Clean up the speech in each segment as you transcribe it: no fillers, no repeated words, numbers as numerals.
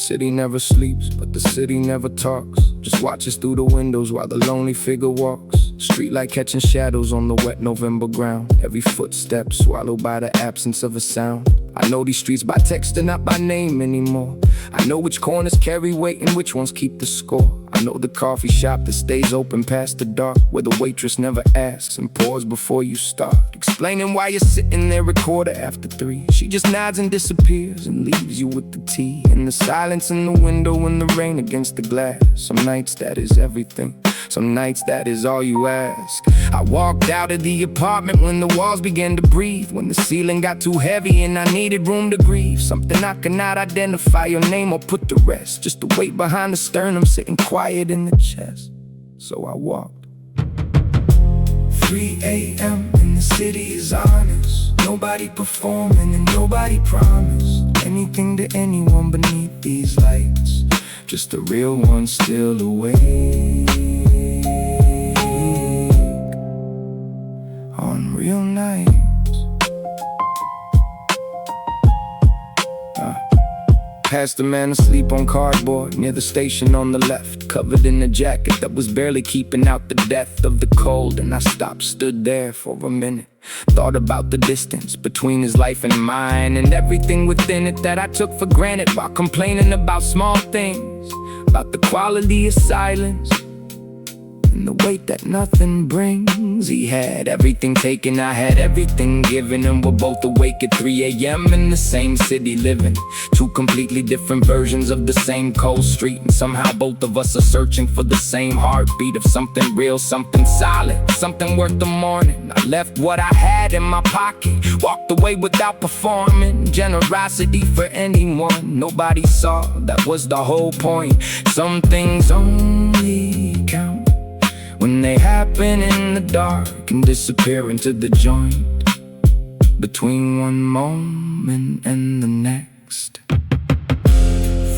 City never sleeps, but the city never talks. Just watches through the windows while the lonely figure walks. Streetlight catching shadows on the wet November ground. Every footstep swallowed by the absence of a sound. I know these streets by text and not by name anymore. I know which corners carry weight and which ones keep the score. I know the coffee shop that stays open past the dark, where the waitress never asks and pours before you start. Explaining why you're sitting there at 3:15. She just nods and disappears and leaves you with the tea. And the silence in the window and the rain against the glass. Some nights that is everything, some nights that is all you ask. I walked out of the apartment when the walls began to breathe, when the ceiling got too heavy and I needed room to grieve. Something I could not identify your name or put to rest. Just the weight behind the sternum sitting quiet in the chest. So I walked. 3 a.m. and the city is honest. Nobody performing and nobody promised anything to anyone beneath these lights. Just the real one still awake on real nights. Past the man asleep on cardboard near the station on the left, covered in a jacket that was barely keeping out the death of the cold. And I stopped, stood there for a minute, thought about the distance between his life and mine, and everything within it that I took for granted, while complaining about small things, about the quality of silence and the weight that nothing brings. He had everything taken, I had everything given, and we're both awake at 3 a.m. in the same city, living two completely different versions of the same cold street. And somehow both of us are searching for the same heartbeat of something real, something solid, something worth the morning. I left what I had in my pocket, walked away without performing generosity for anyone. Nobody saw, that was the whole point. Some things only count when they happen in the dark and disappear into the joint between one moment and the next.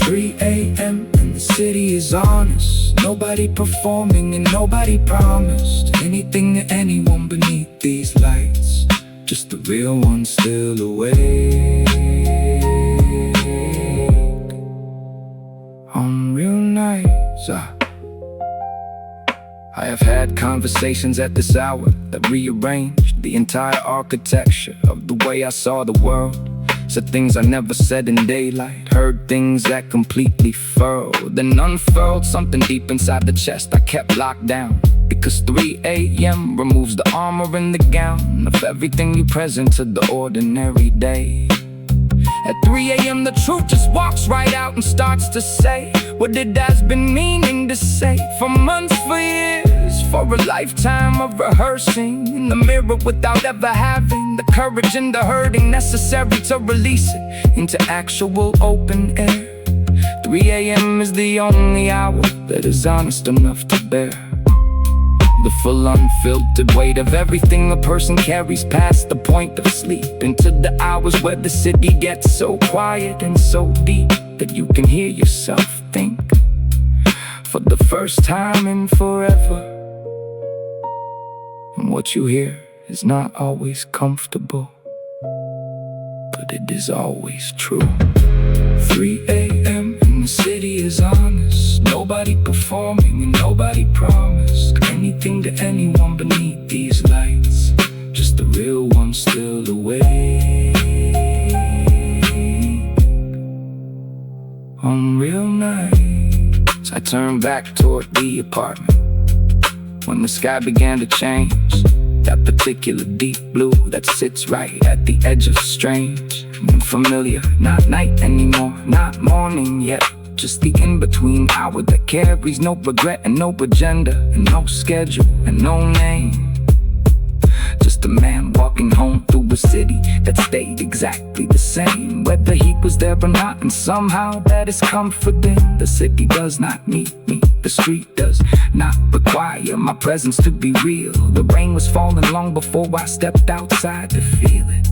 3 a.m. and the city is honest. Nobody performing and nobody promised anything to anyone beneath these lights. Just the real one still awake on real nights. I have had conversations at this hour that rearranged the entire architecture of the way I saw the world. Said things I never said in daylight, heard things that completely furrowed, then unfurled something deep inside the chest I kept locked down. Because 3 a.m. removes the armor and the gown of everything you present to the ordinary day. At 3 a.m. the truth just walks right out and starts to say what it has been meaning to say for months, for years, for a lifetime of rehearsing in the mirror without ever having the courage and the hurting necessary to release it into actual open air. 3 a.m. is the only hour that is honest enough to bear the full unfiltered weight of everything a person carries past the point of sleep, into the hours where the city gets so quiet and so deep that you can hear yourself think for the first time in forever. And what you hear is not always comfortable, but it is always true. 3 a.m. and the city is honest. Nobody performing and nobody promised anything to anyone beneath these lights. Just the real one still awake on real nights. I turned back toward the apartment when the sky began to change. That particular deep blue that sits right at the edge of strange and familiar. Not night anymore, not morning yet, just the in-between hour that carries no regret and no agenda and no schedule and no name. Just a man walking home through a city that stayed exactly the same, whether he was there or not, and somehow that is comforting. The city does not need me, the street does not require my presence to be real. The rain was falling long before I stepped outside to feel it,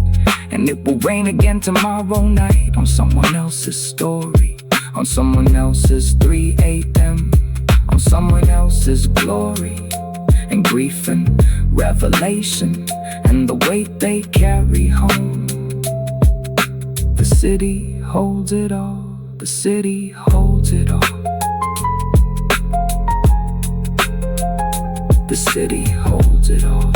and it will rain again tomorrow night on someone else's story, on someone else's 3 a.m., on someone else's glory and grief and revelation and the weight they carry home. The city holds it all. The city holds it all. The city holds it all.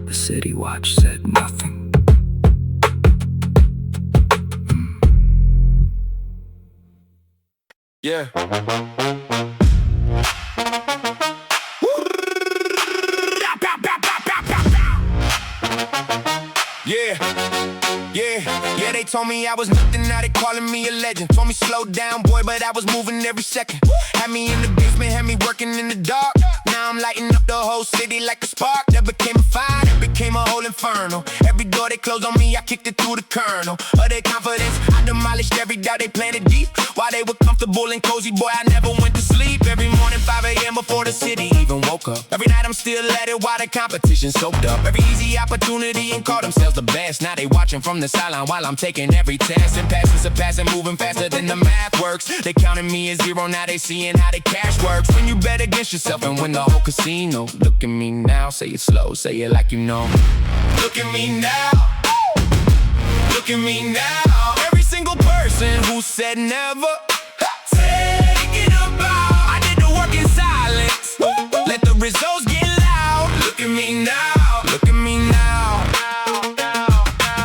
The city watch said nothing. Yeah. Yeah, they told me I was nothing, now they calling me a legend. Told me slow down, boy, but I was moving every second. Had me in the basement, had me working in the dark. Now I'm lighting up the whole city like a spark. That became a fire, that became a whole inferno. Every door they closed on me, I kicked it through the kernel of their confidence. I demolished every doubt they planted deep. While they were comfortable and cozy, boy, I never went to sleep. Every morning 5 a.m. before the city even woke up. Every night I'm still at it while the competition soaked up. Every easy opportunity and call themselves the best. Now they watching from the sideline while I'm taking every test. And passing, surpassing, moving faster than the math works. They counted me as zero, now they seeing how the cash works. When you bet against yourself and win the whole casino. Look at me now, say it slow, say it like you know. Look at me now. Look at me now. Every single person who said never, take it about. I did the work in silence, let the results get loud. Look at me now. Look at me now.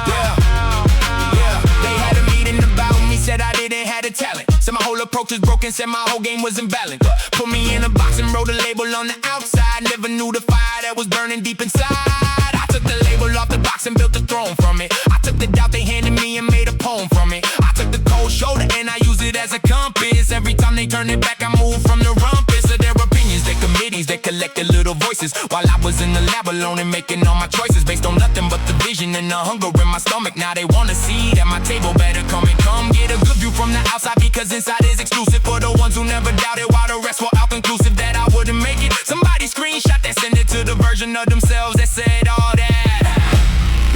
Yeah. They had a meeting about me, said I didn't have the talent. Said my whole approach was broken, said my whole game was imbalanced. Put me in a box and wrote a label on the outside. Never knew the fire that was burning deep inside. I took the label off the box and built a throne from it. I took the doubt they handed me and made a poem from it. I took the cold shoulder and I used it as a compass. Every time they turn it back, I move from the rumpus of their opinions, their committees, they collected little voices. While I was in the lab alone and making all my choices based on nothing but the vision and the hunger in my stomach. Now they wanna see at my table, better come get a good view from the outside, because inside is exclusive for the ones who never doubted, while the rest were out conclusive that I wouldn't make it. Somebody screenshot that, send it to the version of themselves that said all that.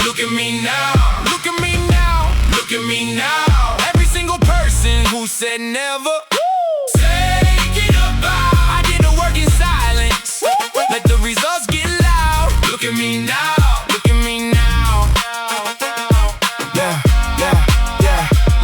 Look at me now. Look at me now. Look at me now. Every single person who said never, take it about. I did the work in silence, let the results get loud. Look at me now. Look at me now. Yeah.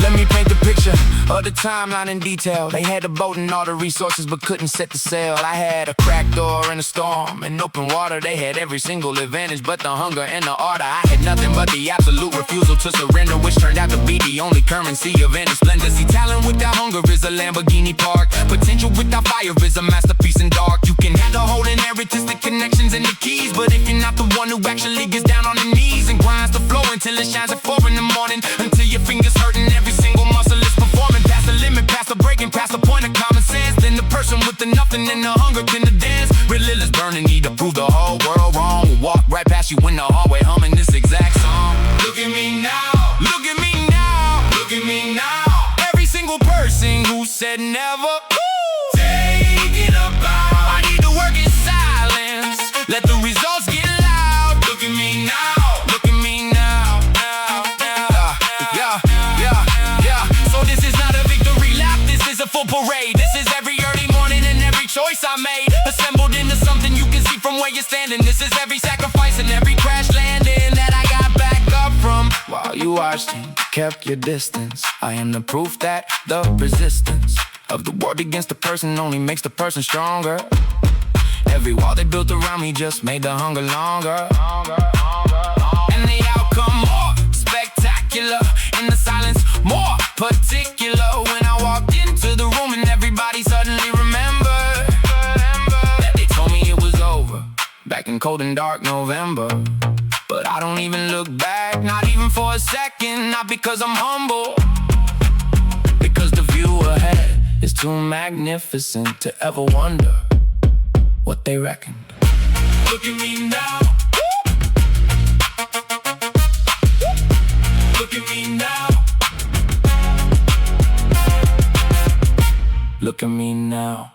Let me paint the picture of the timeline in detail. They had the boat and all the resources but couldn't set the sail. I had a cracked door in a storm and open water. They had every single advantage but the hunger and the ardor. I had nothing but the absolute refusal to surrender, which turned out to be the only currency of any splendor. See, talent without hunger is a Lamborghini Park. Potential without fire is a masterpiece in dark. You can have the whole inheritance, the connections and the keys, but if you're not the one who actually gets down on the knees and grinds the floor until it shines at 4 in the morning, until your fingers hurting, every single muscle is performing past the limit, past the breaking, past the point of common sense, then the person with the nothing and the hunger can the dance. Real is burning, need to prove the whole world wrong. We'll walk right past you in the hallway humming this exact song. Look at me now. Look at me now. Look at me now. Every single person who said never, take it about. I need to work in silence, let the results get loud. Look at me now. Look at me now. Yeah. So this is not a victory lap, this is a full parade. This is every early morning and every choice I made, assembled into something you can see from where you're standing. This is every sacrifice and every crash landing that I got back up from. While you watched and kept your distance, I am the proof that the resistance of the world against the person only makes the person stronger. Every wall they built around me just made the hunger longer. And the outcome more spectacular, in the silence more particular. When I walked into the room and everybody suddenly remembered that they told me it was over back in cold and dark November. But I don't even look back, not even for a second. Not because I'm humble, because the view ahead is too magnificent to ever wonder what they reckoned. Look at me now. Look at me now. Look at me now.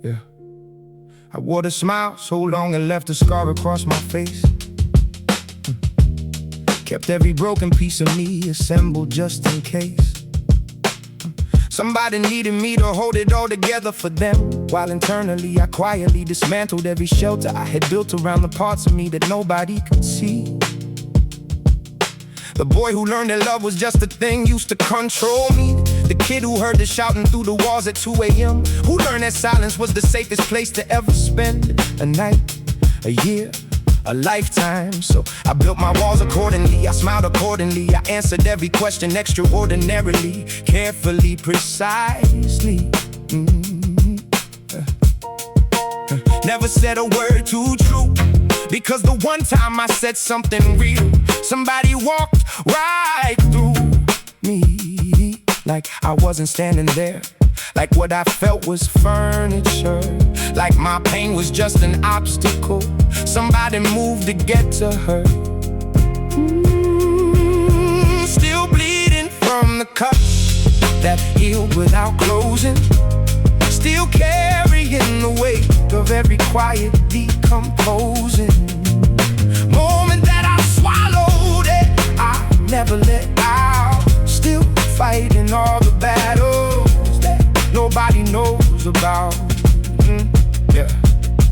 Yeah. Yeah. I wore the smile so long it left a scar across my face. Kept every broken piece of me assembled just in case. Somebody needed me to hold it all together for them, while internally I quietly dismantled every shelter I had built around the parts of me that nobody could see. The boy who learned that love was just a thing used to control me. The kid who heard the shouting through the walls at 2 a.m. Who learned that silence was the safest place to ever spend a night, a year, a lifetime. So I built my walls accordingly, I smiled accordingly, I answered every question extraordinarily, carefully, precisely. Never said a word too true, because the one time I said something real, somebody walked right through me. Like I wasn't standing there, like what I felt was furniture, like my pain was just an obstacle somebody moved to get to her. Still bleeding from the cuts that healed without closing, still carrying the weight of every quiet decomposing moment that I swallowed it, I never let out. Still fighting all the battles that nobody knows about. Yeah.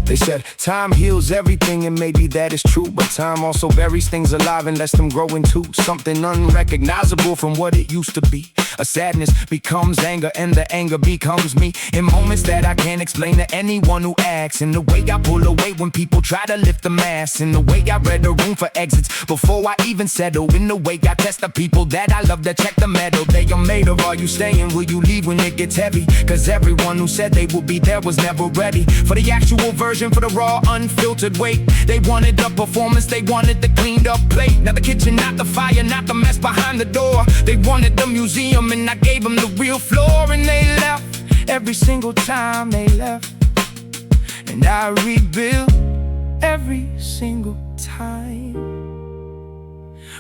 They said time heals everything, and maybe that is true, but time also buries things alive and lets them grow into something unrecognizable from what it used to be. A sadness becomes anger, and the anger becomes me, in moments that I can't explain to anyone who asks. In the way I pull away when people try to lift the mask, in the way I read the room for exits before I even settle, in the way I test the people that I love to check the metal they are made of. Are you staying? Will you leave when it gets heavy? Cause everyone who said they would be there was never ready for the actual version, for the raw, unfiltered weight. They wanted the performance, they wanted the cleaned up plate, not the kitchen, not the fire, not the mess behind the door. They wanted the museum, and I gave them the real floor. And they left every single time they left, and I rebuilt every single time.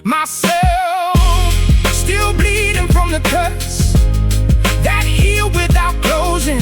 Myself, still bleeding from the cuts that heal without closing,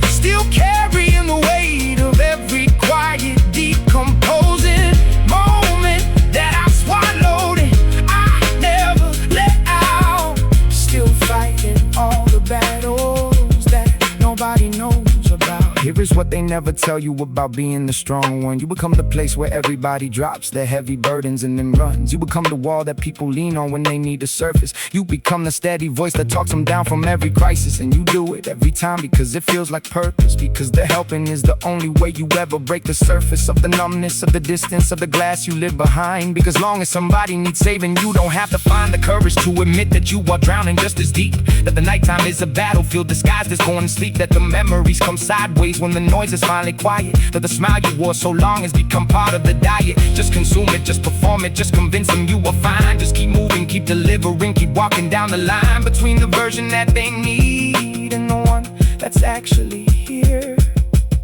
still carrying the weight of every quiet decomposing moment that I swallowed and I never let out. Still fighting all the battles that nobody knows about. Here is what they never tell you about being the strong one. You become the place where everybody drops their heavy burdens and then runs. You become the wall that people lean on when they need a surface. You become the steady voice that talks them down from every crisis. And you do it every time because it feels like purpose, because the helping is the only way you ever break the surface of the numbness, of the distance, of the glass you live behind. Because long as somebody needs saving, you don't have to find the courage to admit that you are drowning just as deep, that the nighttime is a battlefield disguised as going to sleep, that the memories come sideways when the noise is finally quiet, that the smile you wore so long has become part of the diet. Just consume it, just perform it, just convince them you are fine. Just keep moving, keep delivering, keep walking down the line between the version that they need and the one that's actually here.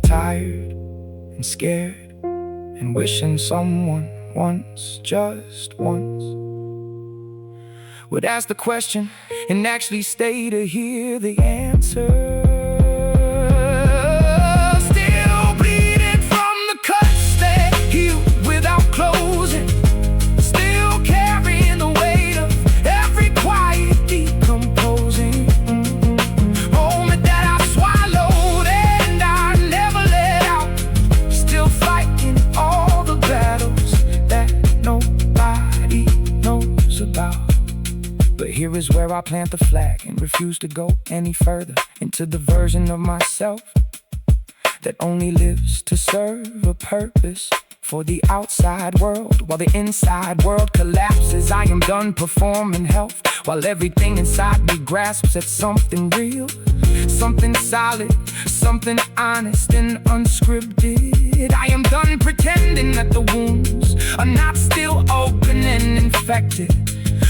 Tired and scared and wishing someone once, just once, would ask the question and actually stay to hear the answer. But here is where I plant the flag and refuse to go any further into the version of myself that only lives to serve a purpose for the outside world, while the inside world collapses. I am done performing health, while everything inside me grasps at something real, something solid, something honest and unscripted. I am done pretending that the wounds are not still open and infected,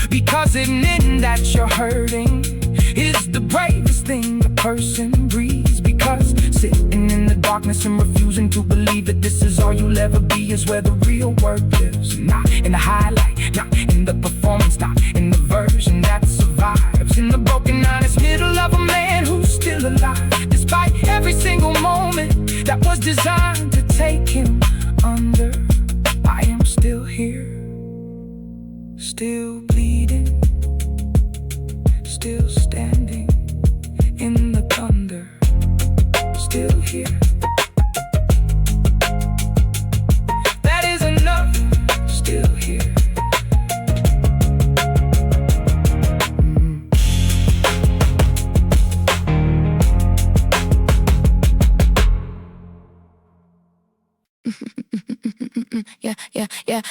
because admitting that you're hurting is the bravest thing a person breathes. Because sitting in the darkness and refusing to believe that this is all you'll ever be is where the real work lives. Not in the highlight, not in the performance, not in the version that survives. In the broken, honest middle of a man who's still alive, despite every single moment that was designed still bleeding, still standing in the thunder, still here. That is enough, still here. Yeah, yeah, yeah.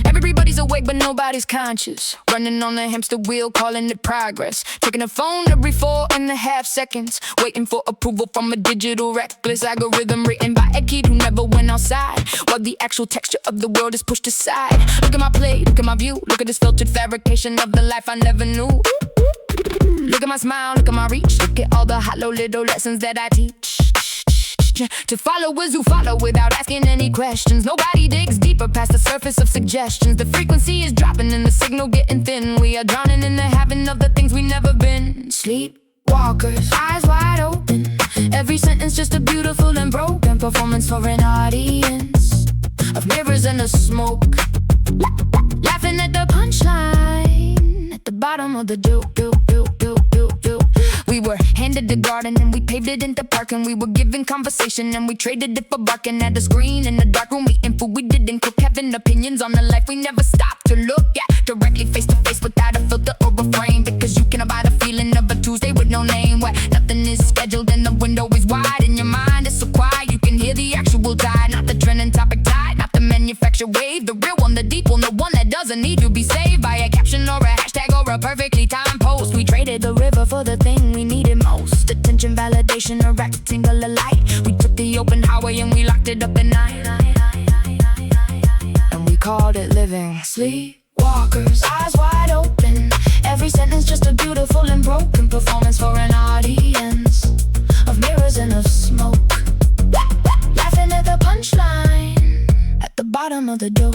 Everybody's awake, but nobody's conscious. Running on the hamster wheel, calling it progress. Checking the phone every 4.5 seconds. Waiting for approval from a digital reckless algorithm written by a kid who never went outside, while the actual texture of the world is pushed aside. Look at my plate, look at my view, look at this filtered fabrication of the life I never knew. Look at my smile, look at my reach, look at all the hollow little lessons that I teach. To followers who follow without asking any questions. Nobody digs deeper past the surface of suggestions. The frequency is dropping and the signal getting thin. We are drowning in the heaven of the things we've never been. Sleepwalkers, eyes wide open. Every sentence just a beautiful and broken performance for an audience of mirrors and the smoke. Laughing at the punchline at the bottom of the joke. We were handed the garden and we paved it into park, and we were given conversation and we traded it for barking at a screen in the dark room, eating food we didn't cook, having opinions on the life we never stopped to look at, directly face to face without a filter or a frame, because you cannot buy the feeling of a Tuesday with no name, where nothing is scheduled and the window is wide and your mind is so quiet you can hear the actual tide, not the trending topic tide, not the manufactured wave, the real one, the deep one, the one that doesn't need to be saved by a caption or a hashtag or a perfectly timed post. We traded the river for the thing we needed most, attention, validation, a rectangle of light. We took the open highway and we locked it up at night, and we called it living. Sleepwalkers, eyes wide open. Every sentence just a beautiful and broken performance for an audience of mirrors and of smoke. Laughing at the punchline at the bottom of the dope.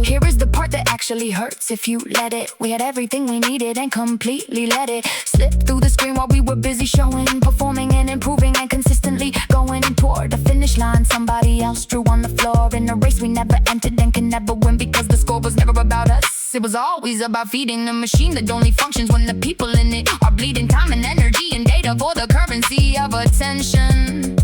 Here is the part that actually hurts if you let it. We had everything we needed and completely let it slip through the screen while we were busy showing, performing and improving and consistently going toward the finish line. Somebody else drew on the floor in a race we never entered and can never win, because the score was never about us. It was always about feeding a machine that only functions when the people in it are bleeding time and energy and data for the currency of attention.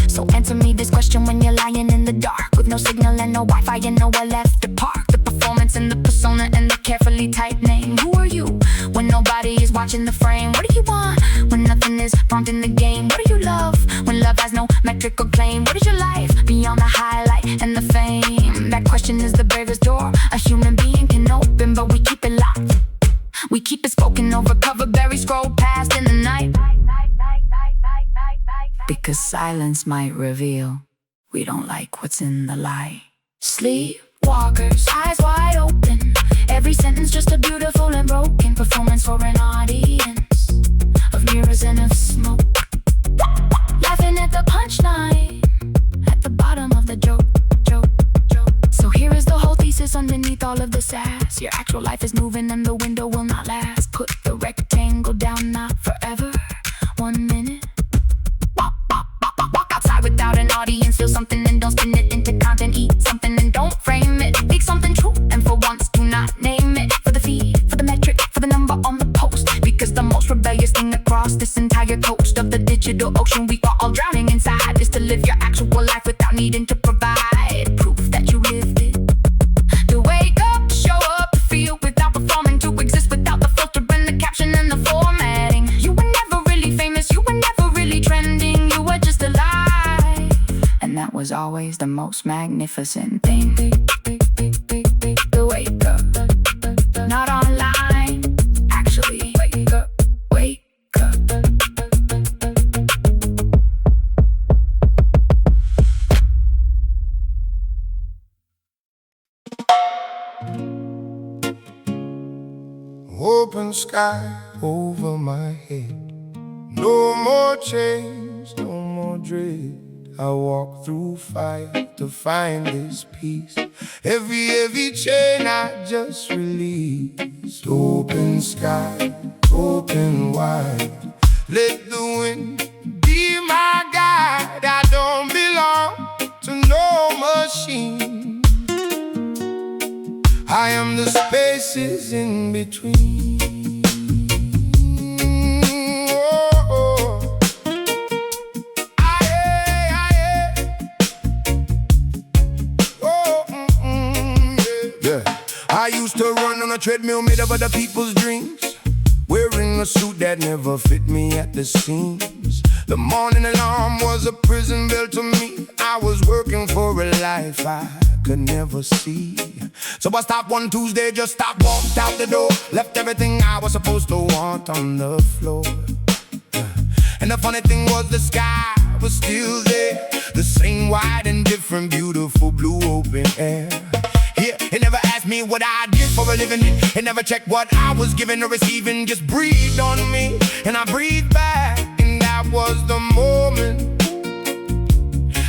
So answer me this question when you're lying in the dark with no signal and no Wi-Fi and nowhere left to park. The performance and the persona and the carefully typed name. Who are you when nobody is watching the frame? What do you want when nothing is prompting the game? What do you love when love has no metric or claim? What is your life beyond the highlight and the fame? That question is the bravest door a human being can open, but we keep it locked. We keep it spoken over, cover buried, scroll past in the night, because silence might reveal we don't like what's in the light. Sleepwalkers, eyes wide open. Every sentence just a beautiful and broken performance for an audience of mirrors and of smoke. Laughing at the punchline at the bottom of the joke. So here is the whole thesis underneath all of the sass. Your actual life is moving and the window will not last. Put the rectangle down, not forever. 1 minute. Walk outside without an audience. Feel something and don't spin it into content. Eat something and don't frame it. Speak something true and for once do not name it. For the feed, for the metric, for the number on the post. Because the most rebellious thing across this entire coast of the digital ocean we are all drowning inside is to live your actual life without needing to provide proof that you lived it. To wake up, to show up, to feel without performing, to exist without the filter and the caption and the formatting. You were never really famous, you were never really trending, you were just alive. And that was always the most magnificent thing. To wake up, not online, actually wake up, wake up. Open sky over my head. No more chains, no more dread. I walk through fire to find this peace. Every chain I just released. Open sky, open wide. Let the wind be my guide. I don't belong to no machine. I am the spaces in between. I used to run on a treadmill made of other people's dreams, wearing a suit that never fit me at the seams. The morning alarm was a prison bell to me. I was working for a life I could never see. So I stopped one Tuesday, just stopped, walked out the door, left everything I was supposed to want on the floor. And the funny thing was the sky was still there, the same wide and different, beautiful blue open air. Yeah, it never asked me what I did for a living. It never checked what I was giving or receiving. Just breathed on me, and I breathed back. And that was the moment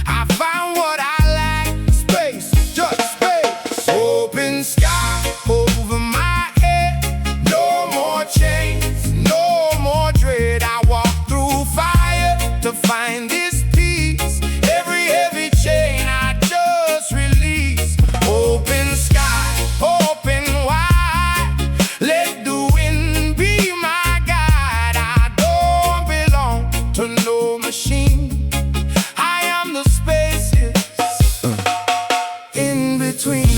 I found what I lacked. Space, just space. Open sky over my head. No more chains, no more dread. I walk through fire to find this peace. Every heavy chain I just release. Open sky, open wide. Let the wind be my guide. I don't belong to no machine. I am the spaces in between.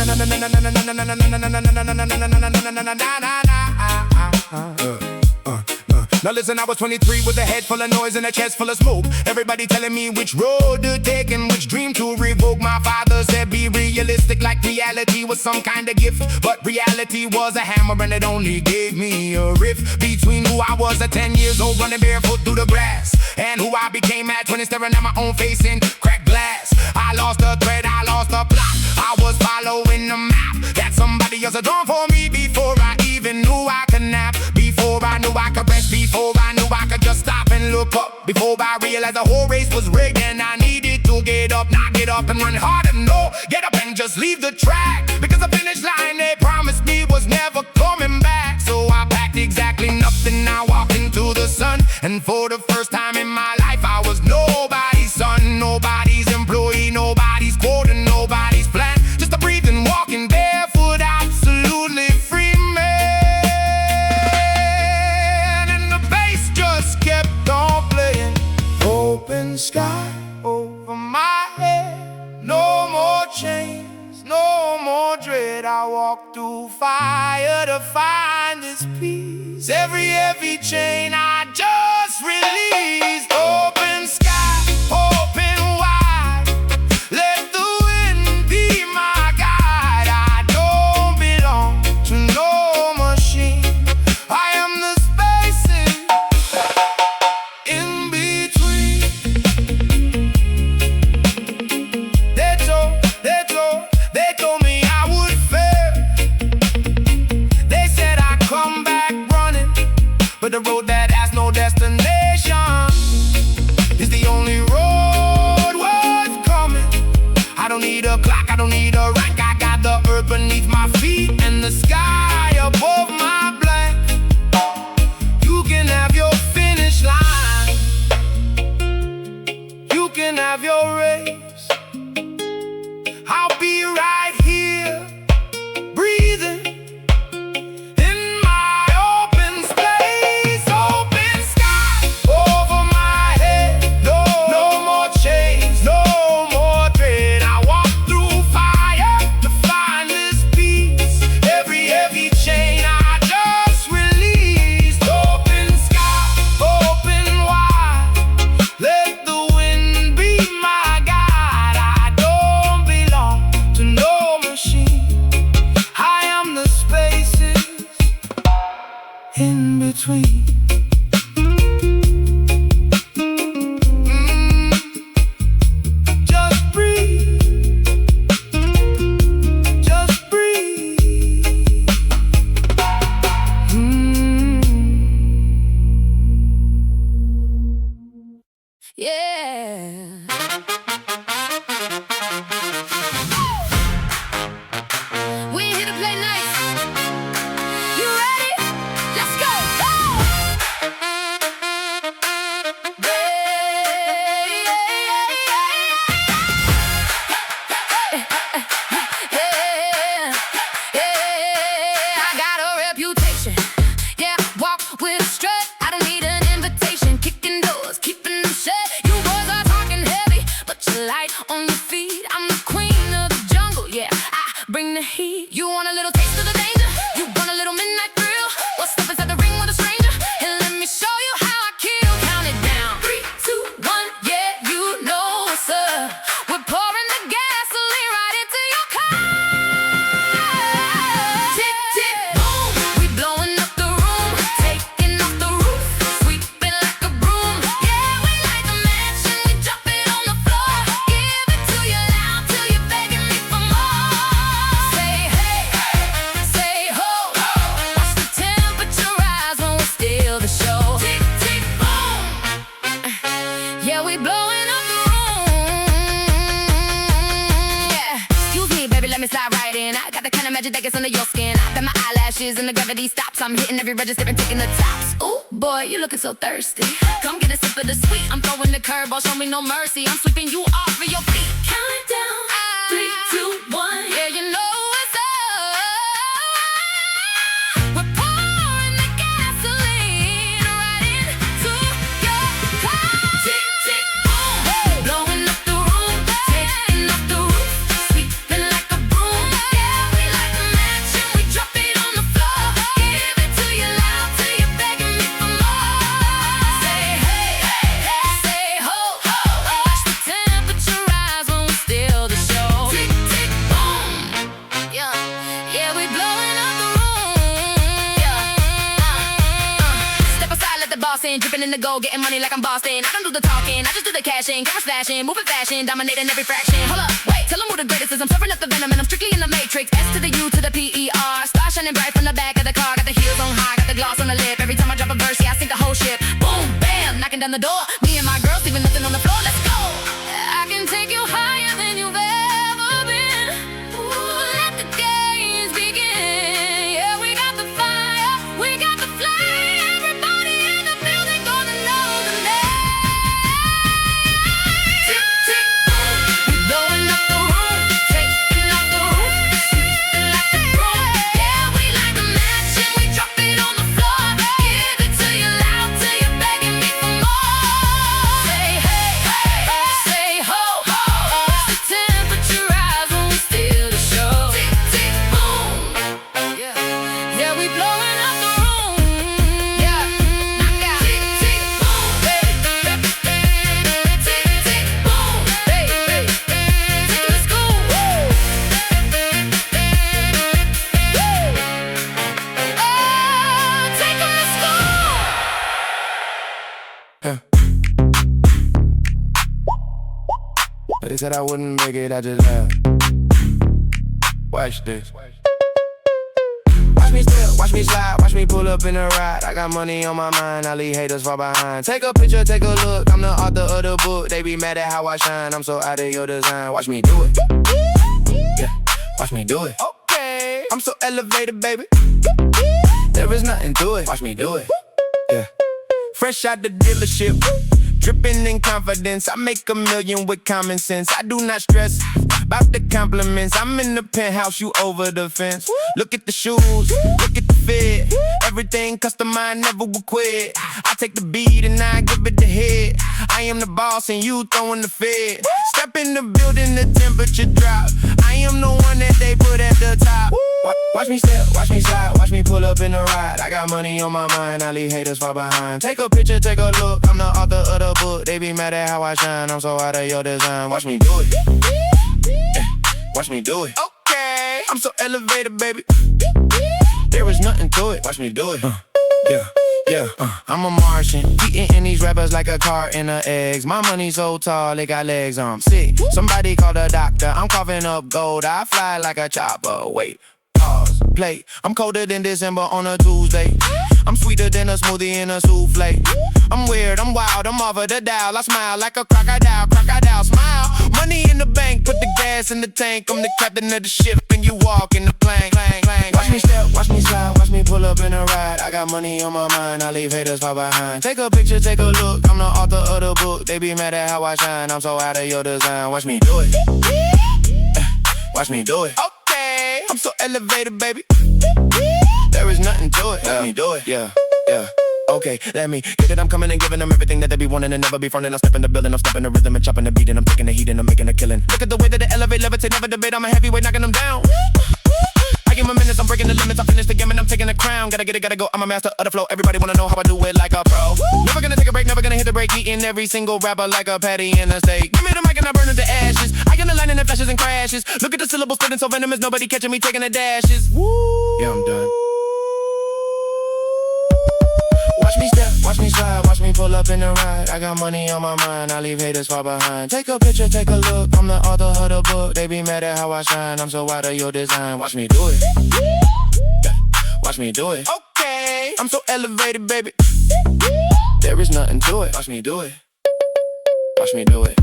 Now listen, I was 23 with a head full of noise and a chest full of smoke. Everybody telling me which road to take and which dream to revoke. My father said be realistic, like reality was some kind of gift. But reality was a hammer and it only gave me a rift between who I was at 10 years old, running barefoot through the grass, and who I became at 20, staring at my own face in cracked glass. I lost the thread, I lost the plot. I was following the map that somebody else had drawn for me before I even knew I could nap. Before I knew I could rest, before I knew I could just stop and look up, before I realized the whole race was rigged and I needed to get up, not get up and run harder, no, get up and just leave the track, because the finish line they promised me was never coming back. So I packed exactly nothing, I walked into the sun, and for the first time in my life I was nobody's son, nobody's employee, nobody's quota, nobody's plan, just a breathing, walking barefoot, absolutely free man. And the bass just kept on playing. Open sky over my head. No more chains, no more dread. I walk through fire to find this peace. Every heavy chain I just released. Open sky, open wide. Let the wind be my guide. I don't belong to no machine. I am the spaces in between. They told me I would fail. They said I'd come back running, but the road that has no destination is the only road worth coming. I don't need a clock, I don't need a rack. I got the earth beneath my feet and the sky above my blanket. You can have your finish line, you can have your race. I'll be right here, breathing in my open space. Open sky over my head. No more chains, no more dread. I walk through fire to find this peace. Every heavy chain I just released. Open sky, open wide. Let the wind be my guide. I don't belong to no machine. I am the spaces in between. Just breathe, just breathe. Yeah. We here to play nice. You ready? Let's go. we blowing up the room. Yeah, excuse me, baby, let me slide right in. I got the kind of magic that gets under your skin. I bet my eyelashes and the gravity stops. I'm hitting every register and taking the tops. Ooh, boy, you looking so thirsty. Come get a sip of the sweet. I'm throwing the curveball, show me no mercy. I'm sweeping you off of your feet. Count it down. 3, 2, 1. Yeah, you know it's up. We're pouring the gasoline right into your car. Tick, tick, boom. Blowing up the room, taking off the roof, sweeping like a broom. Yeah, we like a match and we drop it on the floor. Give it to you loud till you're begging me for more. Say hey, say ho, ho. Watch the temperature rise when we steal the show. Tick, tick, boom. Yeah, yeah, we blowing up the room. Yeah, step aside, let the boss in, dripping in the gold, getting money like I'm Boston. I don't do the talking, I just do the cashing. Camera flashing, moving fashion, dominating every fraction. Hold up, wait, tell them who the greatest is. I'm serving up the venom and I'm strictly in the matrix. S to the U to the P-E-R. Star shining bright from the back of the car. Got the heels on high, got the gloss on the lip. Every time I drop a verse, yeah, I sink the whole ship. Boom, bam, knocking down the door. Me and my girls leaving nothing on the floor. Let's go. I can take you higher than you've ever been. Ooh, let the games begin. Yeah, we got the fire, we got the flame. Everybody in the building gonna know the name. Tick, tick, boom. We blowing up the room, taking off the roof, sweeping like a broom. Yeah, we like a match and we drop it on the floor. Give it to you loud till you're begging me for more. Say hey, say ho, ho. The temperature rise when we steal the show. Tick, tick, boom. Yeah, yeah, we blowing up the room. Yeah, knock out. Tick, tick, boom. Hey, tick, tick, boom. Hey, hey, taking the school. Woo. Oh, take 'em to school. They said I wouldn't make it, I just laughed. Watch this. Watch me step, watch me slide, watch me pull up in a ride. I got money on my mind, I leave haters far behind. Take a picture, take a look, I'm the author of the book. They be mad at how I shine, I'm so out of your design. Watch me do it. Yeah, watch me do it. Okay, I'm so elevated, baby. There is nothing to it. Watch me do it. Yeah, fresh out the dealership, dripping in confidence. I make a million with common sense. I do not stress about the compliments. I'm in the penthouse, you over the fence. Look at the shoes, look at the fit. Everything customized, never will quit. I take the beat and I give it the hit. I am the boss and you throwing the fit. Step in the building, the temperature drop. I am the one that they put at the top. Watch me step, watch me slide, watch me pull up in a ride. I got money on my mind, I leave haters far behind. Take a picture, take a look, I'm the author of the book. They be mad at how I shine, I'm so out of your design. Watch me do it. Yeah, watch me do it. Okay, I'm so elevated, baby. There is nothing to it. Watch me do it. Yeah. Yeah, I'm a Martian, eating these rappers like a carton of eggs. My money so tall, they got legs. I'm sick. Somebody call the doctor. I'm coughing up gold. I fly like a chopper. Wait, pause, play. I'm colder than December on a Tuesday. I'm sweeter than a smoothie in a souffle. I'm weird, I'm wild, I'm over the dial. I smile like a crocodile, crocodile smile. Money in the bank, put the gas in the tank. I'm the captain of the ship and you walk in the plank. Watch me step, watch me slide, watch me pull up in a ride. I got money on my mind, I leave haters far behind. Take a picture, take a look, I'm the author of the book. They be mad at how I shine, I'm so out of your design. Watch me do it. Watch me do it. Okay, I'm so elevated, baby. There is nothing to it. Let me do it. Yeah, yeah. Okay, let me get it. I'm coming and giving them everything that they be wanting and never be fronting. I'm stepping the building, I'm stepping the rhythm and chopping the beat and I'm taking the heat and I'm making a killing. Look at the way that they elevate, levitate, never debate. I'm a heavyweight, knocking them down. I give my minutes, I'm breaking the limits. I finish the game and I'm taking the crown. Gotta get it, gotta go. I'm a master of the flow. Everybody wanna know how I do it like a pro. Never gonna take a break, never gonna hit the break. Eating every single rapper like a patty in a steak. Give me the mic and I burn it to ashes. I get the line and it flashes and crashes. Look at the syllables spitting so venomous. Nobody catching me taking the dashes. Yeah, I'm done. Watch me step, watch me slide, watch me pull up in a ride. I got money on my mind, I leave haters far behind. Take a picture, take a look, I'm the author of the book. They be mad at how I shine, I'm so out of your design. Watch me do it. Yeah. Watch me do it. Okay, I'm so elevated, baby. There is nothing to it. Watch me do it. Watch Watch me do it.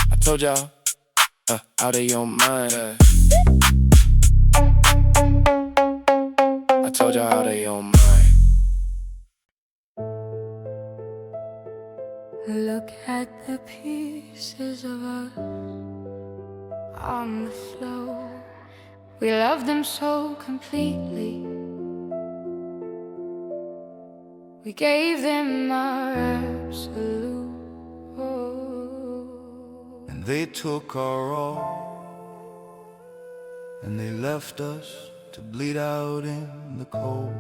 I told y'all, out of your mind. I told y'all out of your mind. Look at the pieces of us on the floor. We love them so completely. We gave them our absolute. And they took our all, and they left us to bleed out in the cold.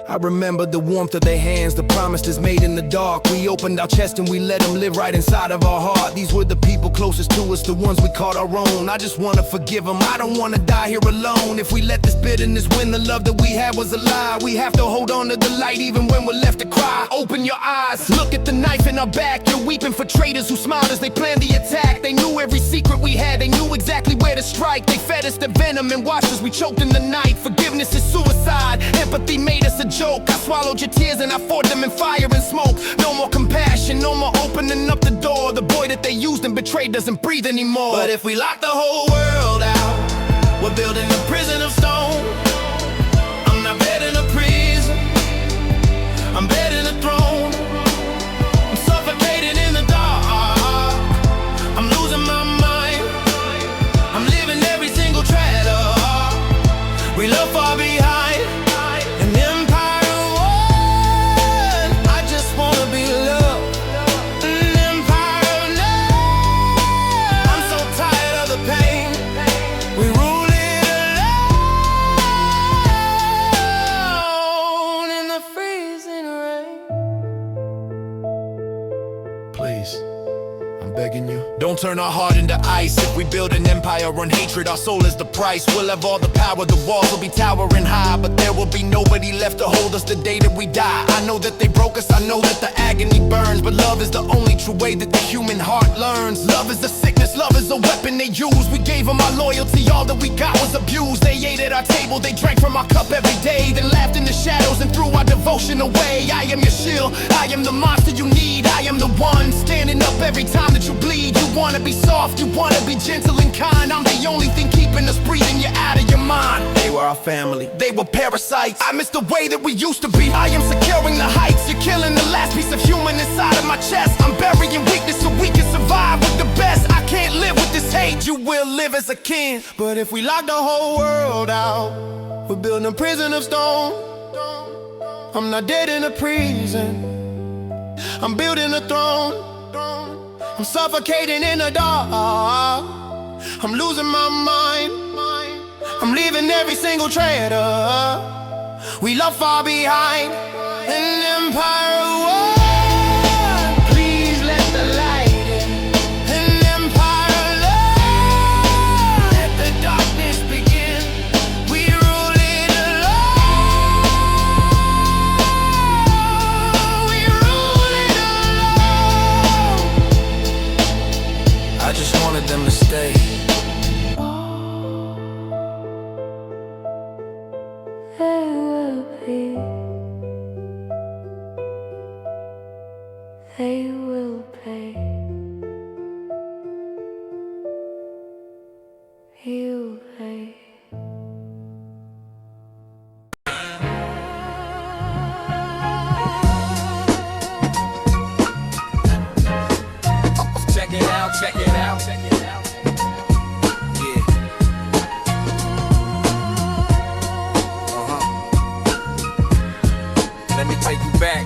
I remember the warmth of their hands, the promises made in the dark. We opened our chest and we let them live right inside of our heart. These were the people closest to us, the ones we called our own. I just wanna forgive them, I don't wanna die here alone. If we let this bitterness win, the love that we had was a lie. We have to hold on to the light even when we're left to cry. Open your eyes, look at the knife in our back. You're weeping for traitors who smiled as they planned the attack. They knew every secret we had, they knew exactly where to strike. They fed us the venom and watched us, we choked in the night. Forgiveness is suicide, empathy made us a joke. I swallowed your tears and I fought them in fire and smoke. No more compassion, no more opening up the door. The boy that they used and betrayed doesn't breathe anymore. But if we lock the whole world out, we're building a prison of stone. I'm not bedding a prison, I'm bedding a throne. I'm suffocating in the dark, I'm losing my mind. I'm living every single trailer we love far behind. Don't turn our heart into ice. If we build an empire on hatred, our soul is the price. We'll have all the power, the walls will be towering high, but there will be nobody left to hold us the day that we die. I know that they broke us, I know that the agony burns, but love is the only true way that the human heart learns. Love is a sickness, love is a weapon they use. We gave them our loyalty, all that we got was abused. They ate at our table, they drank from our cup every day, then laughed in the shadows and threw our devotion away. I am your shield, I am the monster you need. I am the one standing up every time that you bleed. You wanna be soft, you wanna be gentle and kind. I'm the only thing keeping us breathing, you're out of your mind. They were our family, They were parasites, I miss the way that we used to be. I am securing the heights, you're killing the last piece of human inside of my chest. I'm burying weakness so we can survive with the best. I can't live with this hate, you will live as a king. but if we lock the whole world out, we're building a prison of stone. I'm not dead in a prison, I'm building a throne. I'm suffocating in the dark, I'm losing my mind. I'm leaving every single traitor we love far behind. An empire of war, please let the light in. An empire of love, let the darkness begin. We rule it alone, we rule it alone. I just wanted them to stay. They will pay. He'll pay. Check it out, check it out, check it out. Yeah. Let me take you back.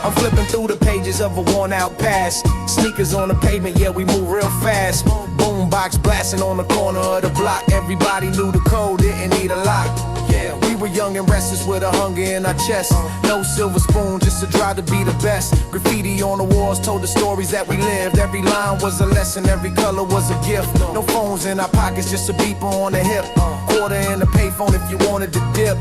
I'm flipping through the pages of a worn-out past. Sneakers on the pavement, yeah, we move real fast. Boombox blasting on the corner of the block. Everybody knew the code, didn't need a lock. Yeah, we were young and restless with a hunger in our chest. No silver spoon, just a drive to be the best. Graffiti on the walls told the stories that we lived. Every line was a lesson, every color was a gift. No phones in our pockets, just a beeper on the hip. Quarter in the payphone if you wanted to dip.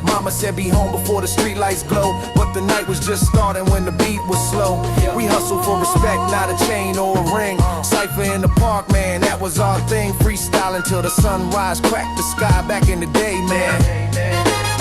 Mama said be home before the street lights glow, but the night was just starting when the beat was slow. We hustled for respect, not a chain or a ring. Cypher in the park, man, that was our thing. Freestyling till the sunrise, cracked the sky back in the day, man.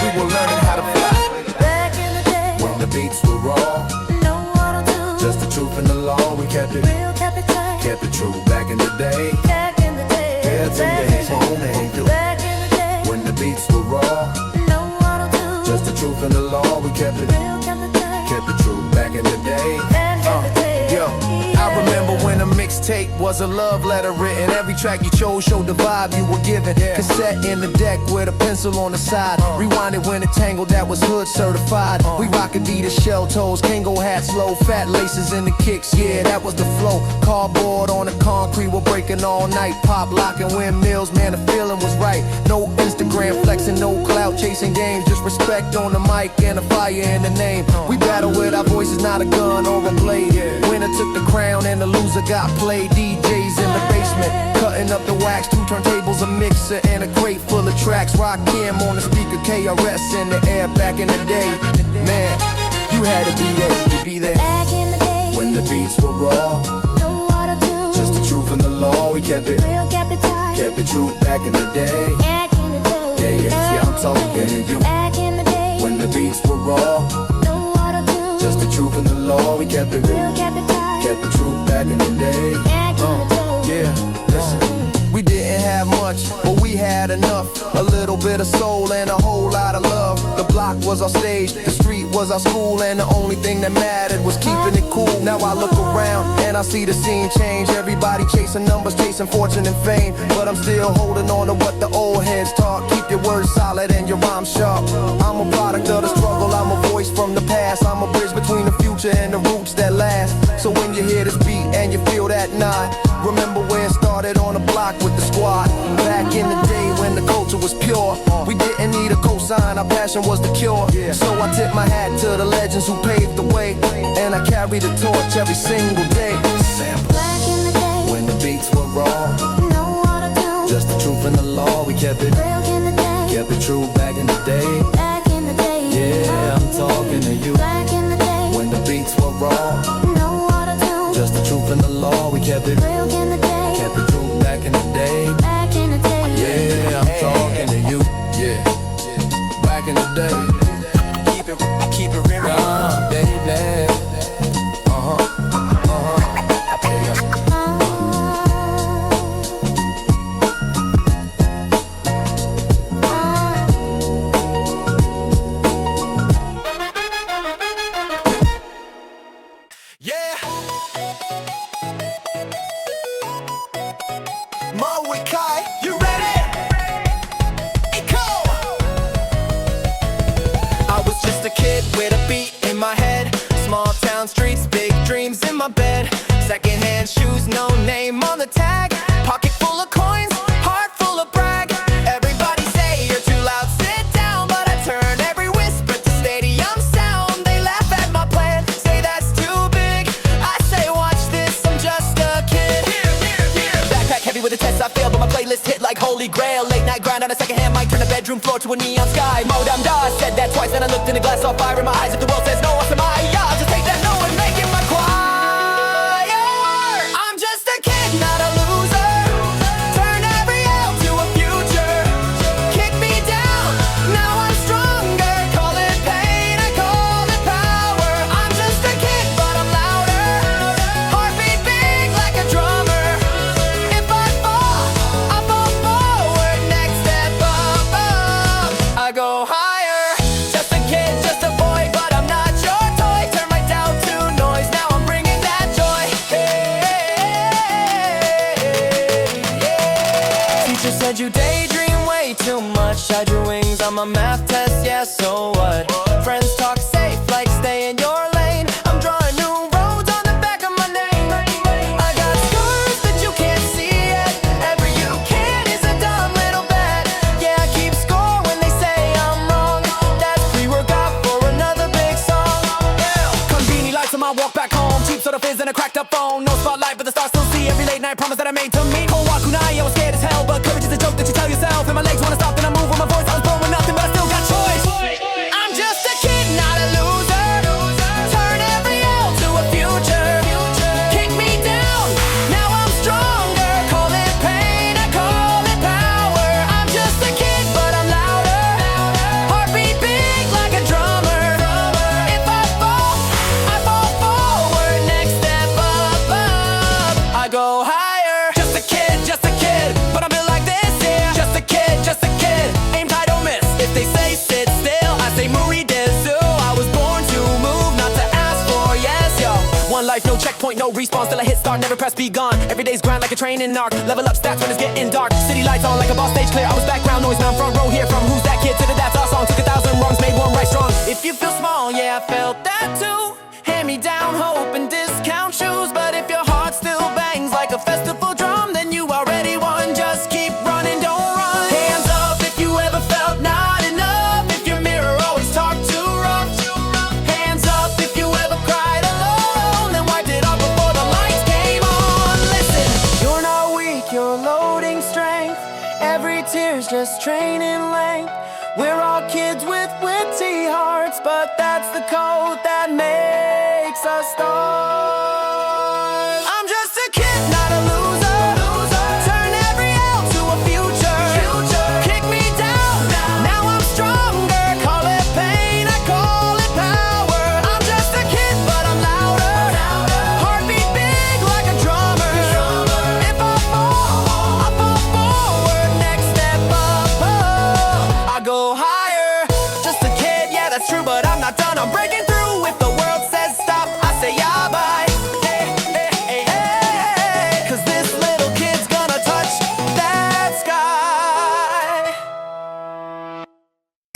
We were learning how to fly. Back in the day, When the beats were raw, no auto-tune, just the truth and the law, we kept it. real kept it tight. Kept it true back in the day. Back in the day, Yeah, back days in home the ain't day, do. back in the day, When the beats were raw, no auto-tune, just the truth and the law, we kept it. real kept it tight. Kept it true back in the day. Back in the day, Yo, I remember when a mixtape was a love letter written. Every track you chose showed the vibe you were given. Cassette in the deck with a pencil on the side. Rewinded when it tangled, that was hood certified. We rock Adidas shell toes, Kango hats, low fat laces in the kicks. Yeah, that was the flow. Cardboard on the concrete, we're breaking all night. Pop locking windmills, man, the feeling was right. No Instagram flexing, no clout chasing games. Just respect on the mic and a fire in the name. We battle with our voices, not a gun or a blade. Winner took the crown and the loser got played. DJs in the basement, cutting up the wax. 2 turntables, a mixer, and a crate full of tracks. Rock Kim on the speaker, KRS in the air back in the day. Man, you had to be there to be there. back in the day, When the beats were raw, no auto-tune, just the truth and the law, we kept it. real kept it tight. Kept it true back in the day. Back in the day, Yeah, I'm talking to you. back in the day, When the beats were raw, no auto-tune, just the truth and the law, we kept it. real kept it tight. Kept the truth back in the day. Back in the day, Yeah, listen. We didn't have much, but we had enough. A little bit of soul and a whole lot of love. The block was our stage, the street was our school, and the only thing that mattered was keeping it cool. Now I look around and I see the scene change. Everybody chasing numbers, chasing fortune and fame, but I'm still holding on to what the old heads taught. Keep your words solid and your rhymes sharp. I'm a product of the struggle, I'm a voice from the past. I'm a bridge between the future and the roots that last. So when you hear this beat and you feel that nod, remember where it started on the block with the squad. Back in the day when the culture was pure, we didn't need a cosign, our passion was the cure. So I tip my hat to the legends who paved the way, and I carry the torch every single day. back in the day, When the beats were raw, no auto-tune, just the truth and the law, we kept it. real in the day, Kept it true back in the day. back in the day, Yeah, I'm talking to you. back in the day, When the beats were raw, no auto-tune, just the truth and the law, we kept it. real in the day, Kept it true back in the day. back in the day, Yeah, I'm talking to you. Yeah, back in the day. Keep it real. Baby. Yeah. Mo with Kai, you ready? Echo. I was just a kid with a beat in my head. Small town streets, big dreams in my bed. Secondhand shoes, no name on the tag. Pocket full of coins, heart full of brag. Everybody say you're too loud, sit down. But I turn every whisper to stadium sound. They laugh at my plan, say that's too big. I say watch this, I'm just a kid. Backpack heavy with the tests I failed, but my playlist hit like holy grail. Late night grind on a secondhand mic, turn the bedroom floor to a neon sky. Modem DOS, said that twice, then I looked in the glass, saw fire in my eyes. If the world says no, what's my I'll just take that no and make it my choir. I'm just a kid, not a loser. Turn every L to a future. Kick me down, now I'm stronger. Call it pain, I call it power. I'm just a kid, but I'm louder. Heartbeat big like a drummer. If I fall forward. Next step up, I go higher. Just a kid, just a boy, but I'm not your toy. Turn my doubt to noise, now I'm bringing that joy. Teacher said you daydream way too much. I drew wings on my math test, yeah, so what? Friends talk safe, like stay in your lane. I'm drawing new roads on the back of my name. I got scars that you can't see yet. Every you can is a dumb little bet. Yeah, I keep score when they say promise that I made to me. Kowa kunai, I was scared as hell, but courage is a joke that you tell yourself. And my legs wanna stop, then I move with my voice. I was born with nothing, but I still got choice. I'm just a kid, not a loser. Turn every L to a future. Kick me down, now I'm stronger. Call it pain, I call it power. I'm just a kid, but I'm louder. Heartbeat big like a drummer. If I fall forward. Next step up, I go higher. Just a kid, but I'm built like this, yeah. Just a kid, aim high, don't miss. If they say sit still, I say muri desu. I was born to move, not to ask for yes, yo. One life, no checkpoint, no respawn, still a hit start, never press be gone. Every day's grind like a train in arc. Level up stats when it's getting dark. City lights on like a boss stage clear. I was background noise, now I'm front row here. From who's that kid to the that's our song. Took 1,000 wrongs, made one right strong. If you feel small, yeah, I felt that too. Hand me down hope and discount shoes. But if your heart still bangs like a festival drum, then you already won. Just keep running, don't run. Hands up if you ever felt not enough. If your mirror always talked too rough. Hands up if you ever cried alone, then wiped it off before the lights came on. Listen, you're not weak, you're loading strength. Every tear's just training length. We're all kids with witty hearts, but that's the code that makes us stars. I'm just a kid, not a loser. Turn every L to a future. Kick me down, now I'm stronger. Call it pain, I call it power. I'm just a kid, but I'm louder. Heartbeat big like a drummer. If I fall forward. Next step up, I go higher. Just a kid, yeah, that's true, but I'm not done. I'm breaking through. If the world says stop, I say yeah, bye. Hey, hey, hey, hey. 'Cause this little kid's gonna touch that sky.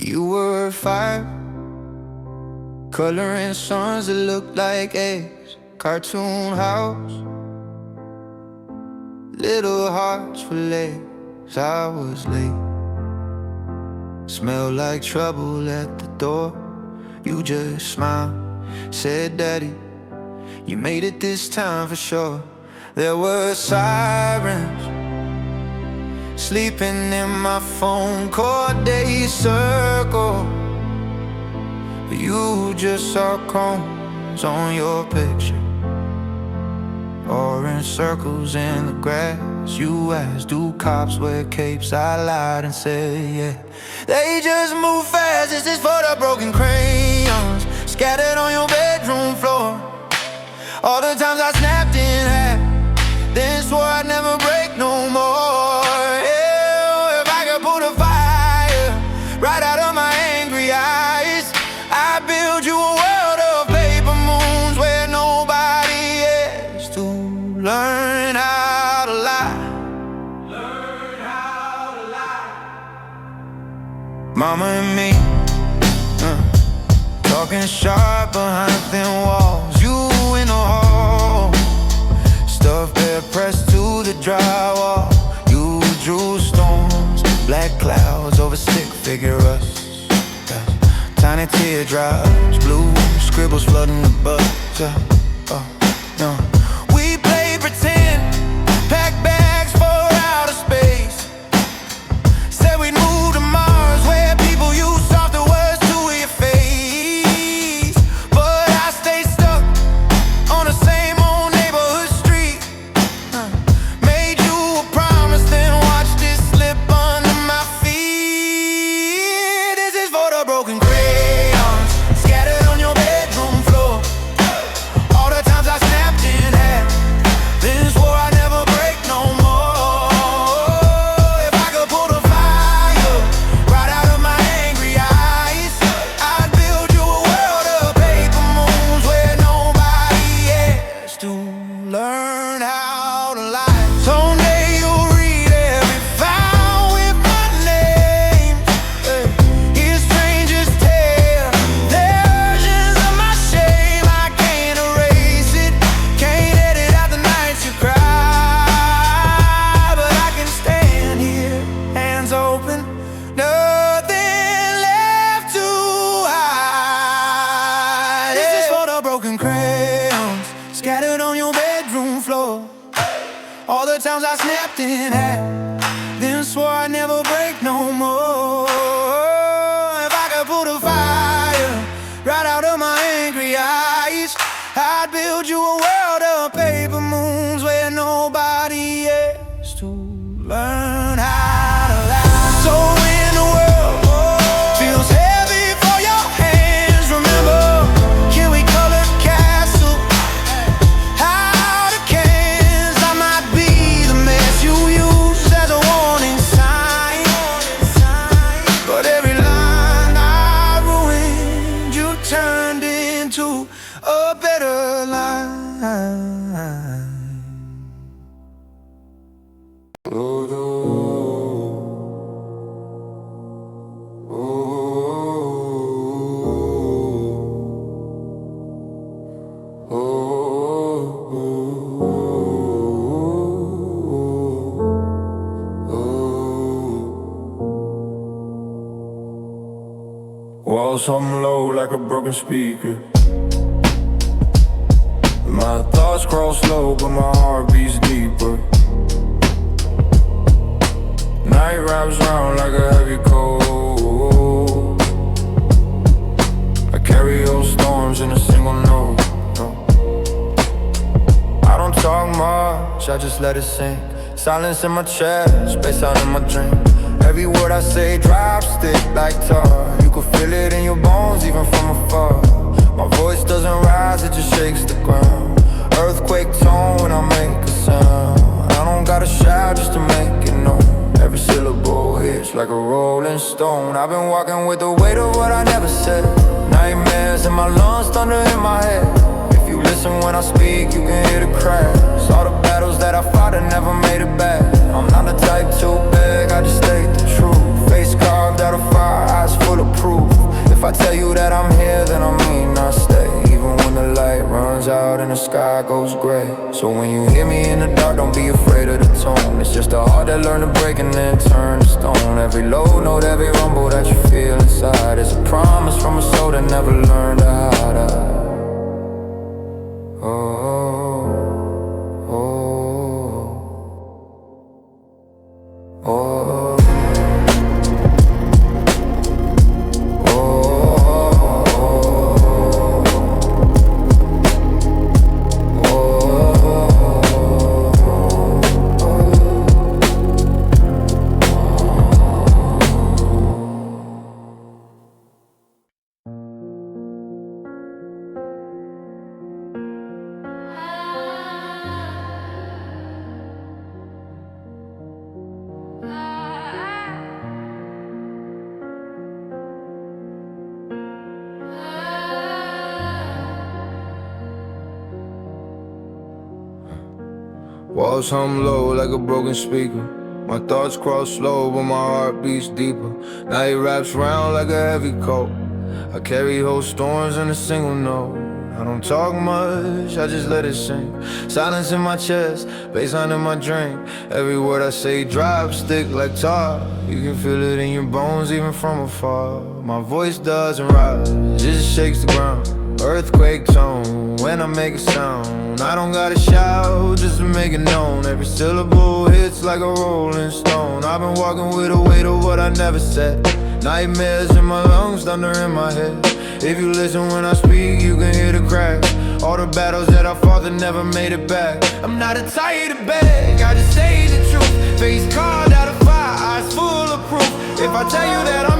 You were 5, coloring suns that looked like eggs. Cartoon house, little hearts for legs. I was late. Smelled like trouble at the door. You just smiled, said, "Daddy, you made it this time for sure." There were sirens sleeping in my phone cord. They circle, but you just saw cones on your picture. Orange circles in the grass. You asked, do cops wear capes? I lied and said, yeah. They just move fast. This is for the broken crayons scattered on your bedroom floor. All the times I snapped in half, then swore I'd never break no more. Hell, if I could put a fire right out of my angry eyes, I'd build you a world of paper moons where nobody has to learn how to lie. Mama and me, talking sharp behind thin walls. You in the hall, stuff bed pressed to the drywall. You drew storms, black clouds over stick figure us. Tiny teardrops, blue scribbles flooding the bus. No. We play pretend, pack bags for outer space. Said we'd move to Mars where people use softer words to your face. But I stay stuck on the same old neighborhood street. Made you a promise, then watched it slip under my feet. This is for the broken crayons scattered on your bedroom floor. All the times I snapped in I snapped in half, then swore I'd never break no more. If I could put a fire right out of my angry eyes, I'd build you a world of paper moons where nobody has to learn how to lie. So when the world feels heavy for your hands, remember, can we color castle out of cans? I might be the mess you use as a warning sign, but every line I ruined, you turned into a better line. Walls hum low like a broken speaker. My thoughts crawl slow, but my heart beats deeper. Night wraps round like a heavy coat. I carry those storms in a single note. I don't talk much, I just let it sink. Silence in my chest, space out in my drink. Every word I say drops stick like tar. You can feel it in your bones even from afar. My voice doesn't rise, it just shakes the ground. Earthquake tone when I make a sound. I don't gotta shout just to make it known. Every syllable hits like a rolling stone. I've been walking with the weight of what I never said. Nightmares in my lungs, thunder in my head. If you listen when I speak, you can hear the cracks. All the battles that I fought, I never made it back. I'm not the type to beg, I just state the truth. Face carved out of fire, eyes full of proof. If I tell you that I'm here, then I mean I stay. Even when the light runs out and the sky goes gray. So when you hear me in the dark, don't be afraid of the tone. It's just a heart that learned to break and then turn to stone. Every low note, every rumble that you feel inside is a promise from a soul that never learned to hide. Walls hum low like a broken speaker. My thoughts cross slow, but my heart beats deeper. Night wraps round like a heavy coat. I carry whole storms in a single note. I don't talk much, I just let it sink. Silence in my chest, baseline in my drink. Every word I say drops stick like tar. You can feel it in your bones even from afar. My voice doesn't rise, it just shakes the ground. Earthquake tone when I make a sound. I don't gotta shout just to make it known. Every syllable hits like a rolling stone. I've been walking with a weight of what I never said. Nightmares in my lungs, thunder in my head. If you listen when I speak, you can hear the cracks. All the battles that I fought that never made it back. I'm not a tired to beg, I just say the truth. Face carved out of fire, eyes full of proof. If I tell you that I'm